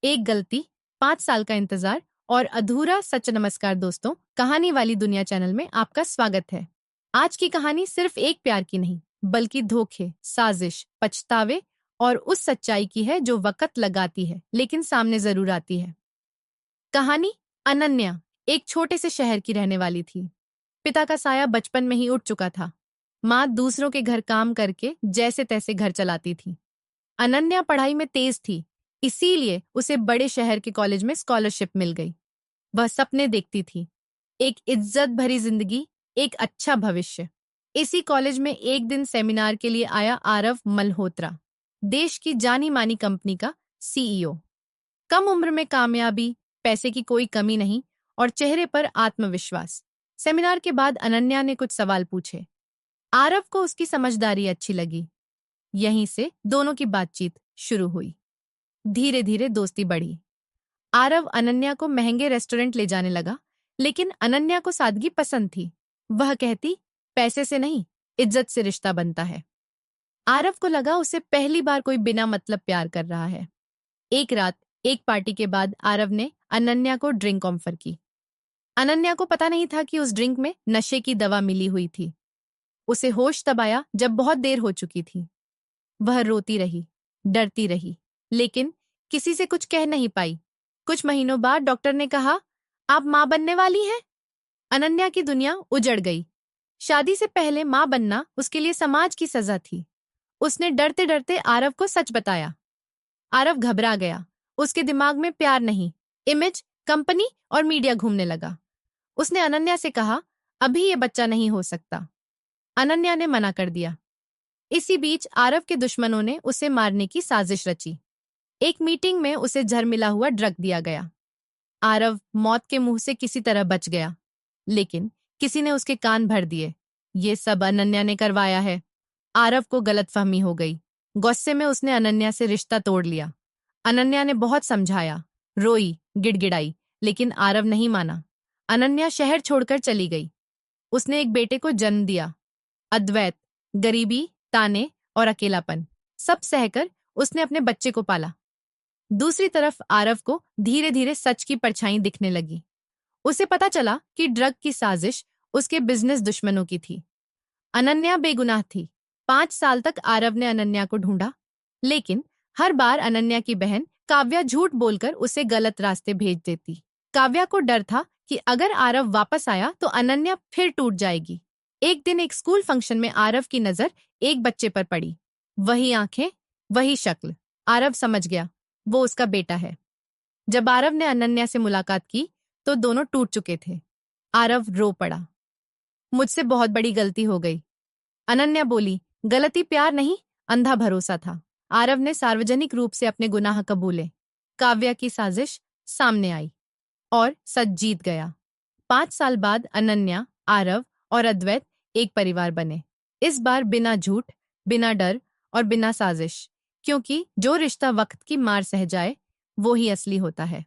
एक गलती, 5 साल का इंतजार और अधूरा सच। नमस्कार दोस्तों, कहानी वाली दुनिया चैनल में आपका स्वागत है। आज की कहानी सिर्फ एक प्यार की नहीं, बल्कि धोखे, साजिश, पछतावे और उस सच्चाई की है जो वक्त लगाती है लेकिन सामने जरूर आती है। कहानी अनन्या एक छोटे से शहर की रहने वाली थी। पिता का साया बचपन में ही उठ चुका था। माँ दूसरों के घर काम करके जैसे तैसे घर चलाती थी। अनन्या पढ़ाई में तेज थी, इसीलिए उसे बड़े शहर के कॉलेज में स्कॉलरशिप मिल गई। वह सपने देखती थी, एक इज्जत भरी जिंदगी, एक अच्छा भविष्य। इसी कॉलेज में एक दिन सेमिनार के लिए आया आरव मल्होत्रा, देश की जानी मानी कंपनी का सीईओ। कम उम्र में कामयाबी, पैसे की कोई कमी नहीं और चेहरे पर आत्मविश्वास। सेमिनार के बाद अनन्या ने कुछ सवाल पूछे। आरव को उसकी समझदारी अच्छी लगी। यहीं से दोनों की बातचीत शुरू हुई। धीरे धीरे दोस्ती बढ़ी। आरव अनन्या को महंगे रेस्टोरेंट ले जाने लगा, लेकिन अनन्या को सादगी पसंद थी। वह कहती, पैसे से नहीं, इज्जत से रिश्ता बनता है। आरव को लगा उसे पहली बार कोई बिना मतलब प्यार कर रहा है। एक रात एक पार्टी के बाद आरव ने अनन्या को ड्रिंक ऑफर की। अनन्या को पता नहीं था कि उस ड्रिंक में नशे की दवा मिली हुई थी। उसे होश तब आया जब बहुत देर हो चुकी थी। वह रोती रही, डरती रही, लेकिन किसी से कुछ कह नहीं पाई। कुछ महीनों बाद डॉक्टर ने कहा, आप मां बनने वाली हैं। अनन्या की दुनिया उजड़ गई। शादी से पहले मां बनना उसके लिए समाज की सजा थी। उसने डरते डरते आरव को सच बताया। आरव घबरा गया। उसके दिमाग में प्यार नहीं, इमेज, कंपनी और मीडिया घूमने लगा। उसने अनन्या से कहा, अभी ये बच्चा नहीं हो सकता। अनन्या ने मना कर दिया। इसी बीच आरव के दुश्मनों ने उसे मारने की साजिश रची। एक मीटिंग में उसे जहर मिला हुआ ड्रग दिया गया। आरव मौत के मुंह से किसी तरह बच गया, लेकिन किसी ने उसके कान भर दिए। ये सब अनन्या ने करवाया है। आरव को गलतफहमी हो गई। गुस्से में उसने अनन्या से रिश्ता तोड़ लिया। अनन्या ने बहुत समझाया, रोई, गिड़गिड़ाई, लेकिन आरव नहीं माना। अनन्या शहर छोड़कर चली गई। उसने एक बेटे को जन्म दिया। अद्वैत, गरीबी, ताने और अकेलापन सब सहकर उसने अपने बच्चे को पाला। दूसरी तरफ आरव को धीरे धीरे सच की परछाई दिखने लगी। उसे पता चला कि ड्रग की साजिश उसके बिजनेस दुश्मनों की थी। अनन्या बेगुनाह थी। 5 साल तक आरव ने अनन्या को ढूंढा, लेकिन हर बार अनन्या की बहन काव्या झूठ बोलकर उसे गलत रास्ते भेज देती। काव्या को डर था कि अगर आरव वापस आया तो अनन्या फिर टूट जाएगी। एक दिन एक स्कूल फंक्शन में आरव की नजर एक बच्चे पर पड़ी। वही आंखें, वही शक्ल। आरव समझ गया, वो उसका बेटा है। जब आरव ने अनन्या से मुलाकात की तो दोनों टूट चुके थे। आरव रो पड़ा, मुझसे बहुत बड़ी गलती हो गई। अनन्या बोली, गलती प्यार नहीं, अंधा भरोसा था। आरव ने सार्वजनिक रूप से अपने गुनाह कबूले। काव्या की साजिश सामने आई और सच जीत गया। 5 साल बाद अनन्या, आरव और अद्वैत एक परिवार बने। इस बार बिना झूठ, बिना डर और बिना साजिश, क्योंकि जो रिश्ता वक्त की मार सह जाए वो ही असली होता है।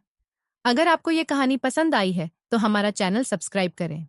अगर आपको ये कहानी पसंद आई है तो हमारा चैनल सब्सक्राइब करें।